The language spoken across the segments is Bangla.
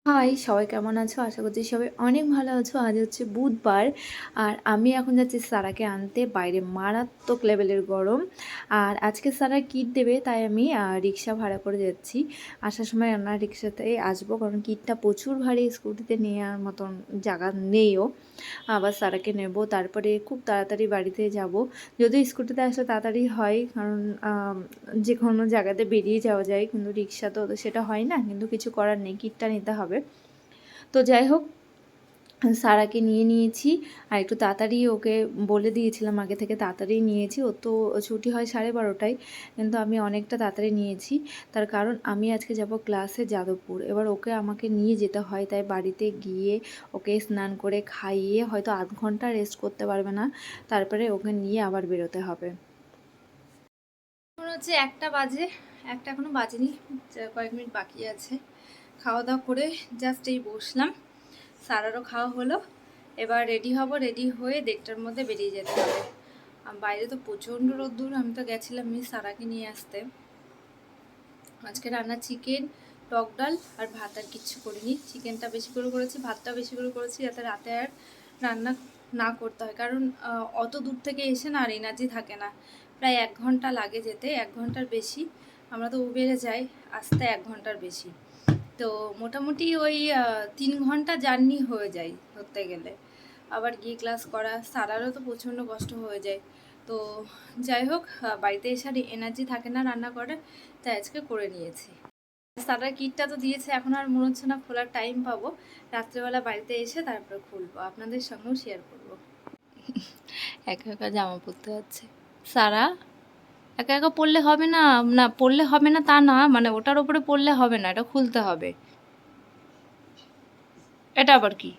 হাই, সবাই কেমন আছো? আশা করছি সবাই অনেক ভালো আছো। আজ হচ্ছে বুধবার আর আমি এখন যাচ্ছি সারাকে আনতে। বাইরে মারাত্মক লেভেলের গরম। আর আজকে সারা কিট দেবে, তাই আমি রিক্সা ভাড়া করে যাচ্ছি। আসার সময় রান্নার রিক্সাতেই আসবো, কারণ কিটটা প্রচুর ভারী, স্কুটিতে নেওয়ার মতন জায়গা নেইও। আবার সারাকে নেব, তারপরে খুব তাড়াতাড়ি বাড়িতে যাব। যদি স্কুটিতে আসলে তাড়াতাড়ি হয়, কারণ যে কোনো জায়গাতে বেরিয়ে যাওয়া যায়, কিন্তু রিক্সা তো সেটা হয় না। কিন্তু কিছু করার নেই, কিটটা নিতে হবে। তো যাই হোক, সারাকে নিয়ে নিয়েছি। আর একটু তাড়াতাড়ি ওকে বলে দিয়েছিলাম আগে থেকে, তাড়াতাড়ি নিয়েছি। ও তো ছুটি হয় 12:30টায়, কিন্তু আমি অনেকটা তাড়াতাড়ি নিয়েছি। তার কারণ আমি আজকে যাব ক্লাসে যাদবপুর। এবার ওকে আমাকে নিয়ে যেতে হয়, তাই বাড়িতে গিয়ে ওকে স্নান করে খাইয়ে হয়তো আধ ঘন্টা রেস্ট করতে পারবে না, তারপরে ওকে নিয়ে আবার বেরোতে হবে। এখন হচ্ছে 1টা বাজে, 1টা এখনও বাজেনি, কয়েক মিনিট বাকি আছে। খাওয়া দাওয়া করে জাস্ট এই বসলাম। সারারও খাওয়া হলো। এবার রেডি হব, রেডি হয়ে 1:30টার মধ্যে বেরিয়ে যেতে হবে। বাইরে তো প্রচণ্ড রোদ্দুর। আমি তো গেছিলাম সারাকে নিয়ে আসতে। আজকে রান্না চিকেন, টক ডাল আর ভাত, আর কিচ্ছু করিনি। চিকেনটা বেশি করে করেছি, ভাতটা বেশি করে করেছি, যাতে রাতে আর রান্না না করতে হয়। কারণ অত দূর থেকে এসে না আর এনার্জি থাকে না। প্রায় 1 ঘন্টা লাগে যেতে, 1 ঘন্টার বেশি। আমরা তো উবেরে যাই, আসতে 1 ঘন্টার বেশি। তো মোটামুটি ওই 3 ঘন্টা জার্নি হয়ে যায় ধরতে গেলে। আবার গিয়ে ক্লাস করা, সারারও তো প্রচণ্ড কষ্ট হয়ে যায়। তো যাই হোক, বাড়িতে এসে আর এনার্জি থাকে না রান্না করে, তাই আজকে করে নিয়েছি। সারার কিটটা তো দিয়েছে, এখন আর মনে হচ্ছে না খোলার টাইম পাবো। রাত্রেবেলা বাড়িতে এসে তারপরে খুলবো, আপনাদের সঙ্গেও শেয়ার করবো। একা একা জামা পরতে হচ্ছে। সারা একা একা পরলে হবে না, না পরলে হবে না তা না, মানে ওটার উপরে পরলে হবে না, এটা খুলতে হবে। এটা আবার কি?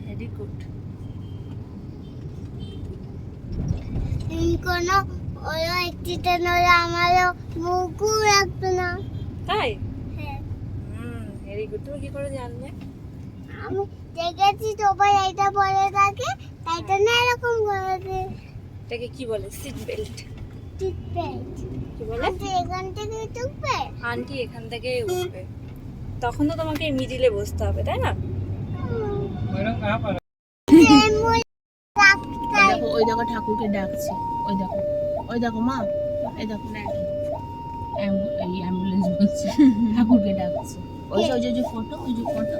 Very good. কোনো ওরা একটিতে নলে আমারও মুখও রাখতো না। তাই? হ্যাঁ, ভেরি গুড। তুমি কি করে জানলে? আমি দেখেছি সবাই এটা পরে থাকে, তাই তো না এরকম করে। এটাকে কি বলে? Seat belt. টিকবে কি বলে? আন্টি এখান থেকে টিকবে। আন্টি এখান থেকে উঠবে, তখন তো তোমাকে মিডিলে বসতে হবে, তাই না? দেখো ওই দেখো ঠাকুরকে ডাকছে, ওই দেখো, ওই দেখো মা, এই দেখো না এই অ্যাম্বুলেন্স বলছে, ঠাকুরকে ডাকছে। ওই যে ওই যে ফটো, ওই যে ফটো,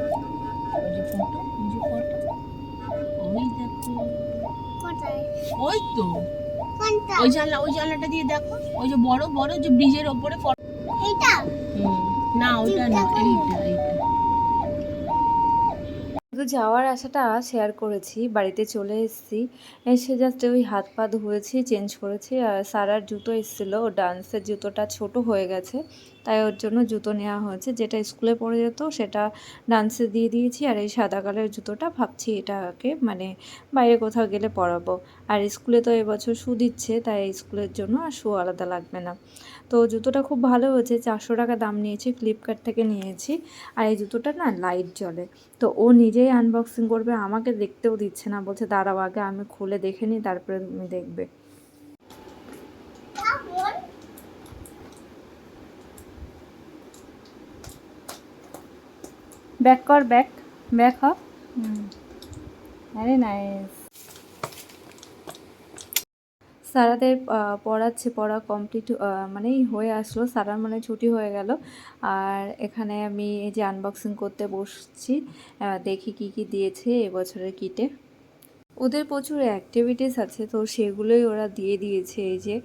ওই যে ফটো, ওই যে ফটো, ওই দেখো, কোথায়? ওই তো কোনটা? ওই জানলাটা দিয়ে দেখো, ওই যে বড় বড় যে ব্রিজের ওপরে এইটা? না ওটা না, এইটা এইটা। শুধু যাওয়ার আশাটা শেয়ার করেছি, বাড়িতে চলে এসেছি। এসে জাস্ট ওই হাত পা ধুয়েছি, চেঞ্জ করেছি। আর সারার জুতো এসেছিলো, ও ডান্সের জুতোটা ছোট হয়ে গেছে, তাই ওর জন্য জুতো নেওয়া হয়েছে। যেটা স্কুলে পড়ে যেত সেটা ডান্সে দিয়ে দিয়েছি। আর এই সাদা কালারের জুতোটা ভাবছি এটাকে মানে বাইরে কোথাও গেলে পরাবো। আর স্কুলে তো এবছর শু দিচ্ছে, তাই স্কুলের জন্য আর শু আলাদা লাগবে না। তো জুতোটা খুব ভালো হয়েছে, 400 টাকা দাম নিয়েছি, ফ্লিপকার্ট থেকে নিয়েছি। আর এই জুতোটা না লাইট জ্বলে। তো ও নিজেই আনবক্সিং করবে, আমাকে দেখতেও দিচ্ছে না, বলছে দাঁড়াও আগে আমি খুলে দেখে নিই, তারপরে তুমি দেখবে। ব্যাক কর, ব্যাক ব্যাক হ। আরে নাইস। সারাদের পড়াচ্ছে, পড়া কমপ্লিট মানেই হয়ে আসলো, সারার মানে ছুটি হয়ে গেল। আর এখানে আমি এই যে আনবক্সিং করতে বসছি, দেখি কি কি দিয়েছে এবছরের কিটে। ওদের প্রচুর অ্যাক্টিভিটিস আছে, তো সেগুলোই ওরা দিয়ে দিয়েছে। এই যে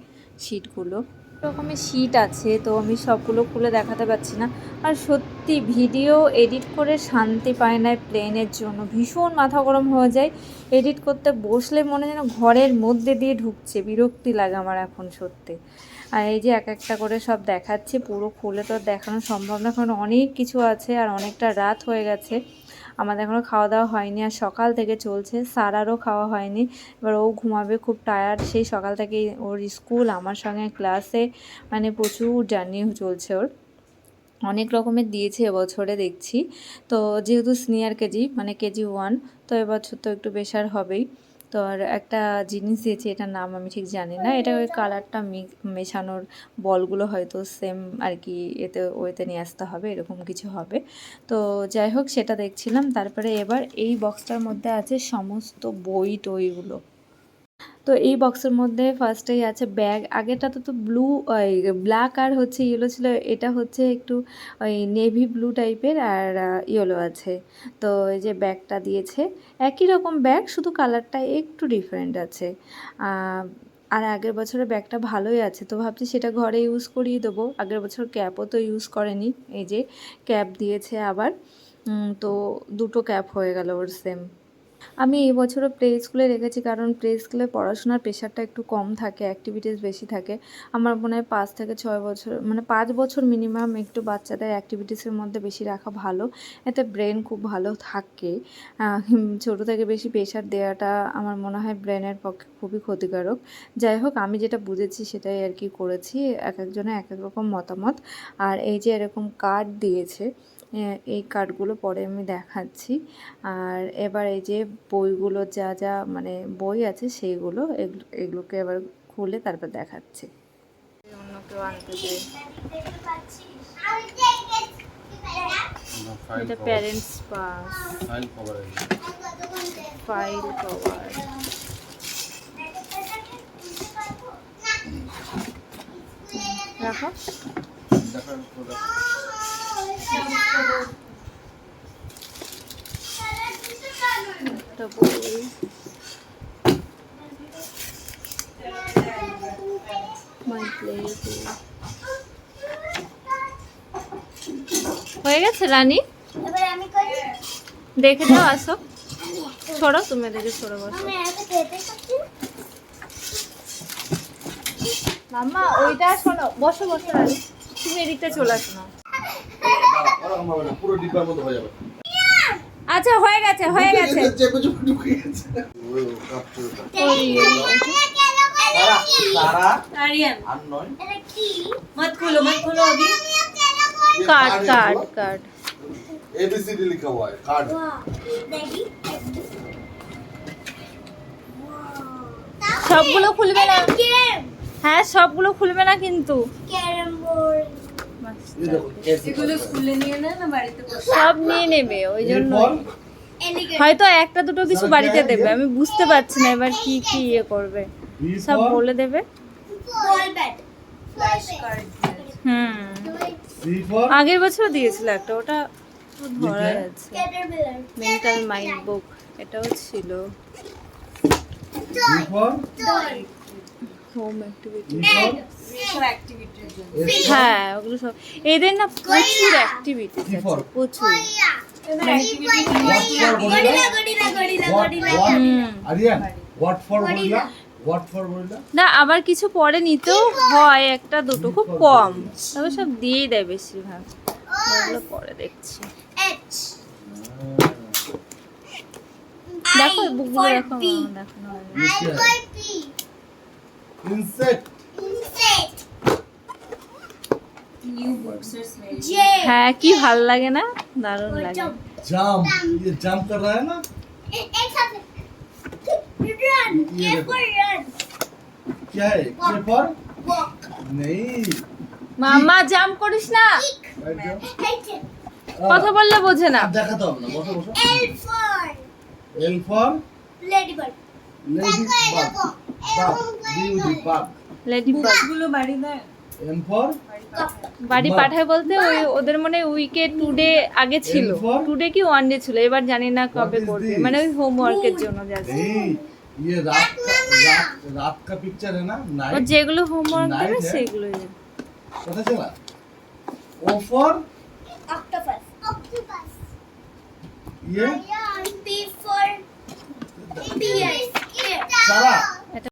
শিটগুলো, রকমের শিট আছে, তো আমি সবগুলো খুলে দেখাতে পারছি না। আর সত্যি ভিডিও এডিট করে শান্তি পায় না প্লেনের জন্য, ভীষণ মাথা গরম হয়ে যায়। এডিট করতে বসলে মনে যেন ঘরের মধ্যে দিয়ে ঢুকছে, বিরক্তি লাগে আমার এখন সত্যি। আর এই যে এক একটা করে সব দেখাচ্ছি, পুরো খুলে তো দেখানো সম্ভব না, কারণ অনেক কিছু আছে আর অনেকটা রাত হয়ে গেছে। আমাদের এখনও খাওয়া দাওয়া হয়নি, আর সকাল থেকে চলছে। সারারও খাওয়া হয়নি, এবার ও ঘুমাবে, খুব টায়ার্ড। সেই সকাল থেকেই ওর স্কুল, আমার সঙ্গে ক্লাসে, মানে প্রচুর জার্নি চলছে ওর। অনেক রকমের দিয়েছে এবছরে দেখছি। তো যেহেতু সিনিয়র কেজি মানে KG1, তো এবছর তো একটু বেশার হবেই। তো আর একটা জিনিস দিয়েছে, এটার নাম আমি ঠিক জানি না, এটা ওই কালারটা মেশানোর বলগুলো হয়তো সেম আর কি, ওয়েতে নিয়ে আসতে হবে, এরকম কিছু হবে। তো যাই হোক, সেটা দেখছিলাম। তারপরে এবার এই বক্সটার মধ্যে আছে সমস্ত বই টইগুলো। তো এই বক্সের মধ্যে ফার্স্টেই আছে ব্যাগ। আগেরটাতে তো ব্লু, ব্ল্যাক আর হচ্ছে ইয়েলো ছিল, এটা হচ্ছে একটু ওই নেভি ব্লু টাইপের আর ইয়েলো আছে। তো এই যে ব্যাগটা দিয়েছে, একই রকম ব্যাগ, শুধু কালারটা একটু ডিফারেন্ট আছে। আর আগের বছরের ব্যাগটা ভালোই আছে, তো ভাবছি সেটা ঘরে ইউজ করিয়ে দেবো। আগের বছর ক্যাপও তো ইউজ করেনি, এই যে ক্যাপ দিয়েছে আবার। তো দুটো ক্যাপ হয়ে গেল ওর সেম। আমি এই বছরও প্লে স্কুলে রেখেছি, কারণ প্লে স্কুলে পড়াশোনার প্রেশারটা একটু কম থাকে, অ্যাক্টিভিটিস বেশি থাকে। আমার মনে হয় 5 থেকে 6 বছর, মানে 5 বছর মিনিমাম একটু বাচ্চাদের অ্যাক্টিভিটিসের মধ্যে বেশি রাখা ভালো। এতে ব্রেন খুব ভালো থাকে। ছোটো থেকে বেশি প্রেশার দেওয়াটা আমার মনে হয় ব্রেনের পক্ষে খুবই ক্ষতিকারক। যাই হোক, আমি যেটা বুঝেছি সেটাই আর কি করেছি। এক একজনের এক এক রকম মতামত। আর এই যে এরকম কার্ড দিয়েছে, এই কার্ডগুলো পরে আমি দেখাচ্ছি। আর এবার এই যে বইগুলো, যা যা মানে বই আছে সেইগুলো, এগুলোকে এবার খুলে তারপর দেখাচ্ছি। অন্য কেউ আনতে চাই, এটা প্যারেন্টস পাস, ফাইল কভার, রাখো। একটা বই, মাই প্লে হয়ে গেছে রানী। এবার আমি করি। দেখে যাও, আসো, ছড়ো, তুমি দেখে ছড়ো, বসো। আমি একা খেতে পাচ্ছি না। মাম্মা ওইটা শোনো, বসো বসো রানী, তুমি এদিকটা চলে আসো না। পুরো ডিব্বার মতো হয়ে যাবে। আচ্ছা, হয়ে গেছে হয়ে গেছে। চেপে চেপে ঢুকে গেছে। তারা আরিয়ান আর নয়। এটা কি? मत खोलो अभी। कार्ड कार्ड कार्ड एबीसीडी लिखा हुआ है कार्ड। वाह, দেখি। সবগুলো খুলবে না। গেম, হ্যাঁ, সবগুলো খুলবে না কিন্তু। Carrom board. ये देखो कैसे এগুলো খুলে নিয়ে না বাড়িতে, সব নিয়ে নেবে, ওই জন্য এলিগেন্ট। হয়তো একটা দুটো কিছু বাড়িতে দেবে, আমি বুঝতে পারছি না এবার কি কি ইয়ে করবে, সব বলে দেবে। Ball bat, flash card. C for আগের বছর দিয়েছিল একটা, ওটা ধরা যাচ্ছে। ক্যাটারপিলার। মেন্টাল মাইন্ড বুক, এটাও ছিল। C for doll. Home activity, एस হ্যাঁ ওগুলো সব এদের না প্রচুর অ্যাক্টিভিটি কি আছে, for? প্রচুর। কইয়া। What for gorilla gorilla gorilla gorilla what gorilla. What Aryan what for gorilla what for gorilla না, আবার কিছু পরে নিতেও হয় একটা দুটো, খুব কম, তবে সব দিয়েই দেয় বেশিরভাগ। ওগুলো পরে দেখছি। এইচ। দেখো বুকগুলো, দেখো পি। দেখো না। I for P. Insect insect. J. হ্যাঁ, কি ভাল লাগে না, দারুণ লাগে। जाम ये जाम कर रहा है ना एक साथ रन। ये ए देखो। For run. क्या है ये फॉर वॉक। नहीं মামা জাম করিস না, बैठ जाओ কথা বললে বোঝে না। देखा तो हमने बसो बसो L for L for lady bird. Lady bug bug beauty bug lady bug M for বাড়ি পাঠায় বলতে ওই ওদের মনে উইকে টুডে আগে ছিল, এরপর? টুডে কি ওয়ান ডে ছিল, এবার জানি না কবে is করবে, this? মানে ওই হোমওয়ার্কের জন্য যাচ্ছে। नहीं ये रात का पिक्चर है ना ও नाइट যেগুলো হোমওয়ার্ক Night দেবে है? সেগুলোই। पता चला ओ फॉर ऑक्टोपस। ऑक्टोपस। ये पी फॉर पियर। सारा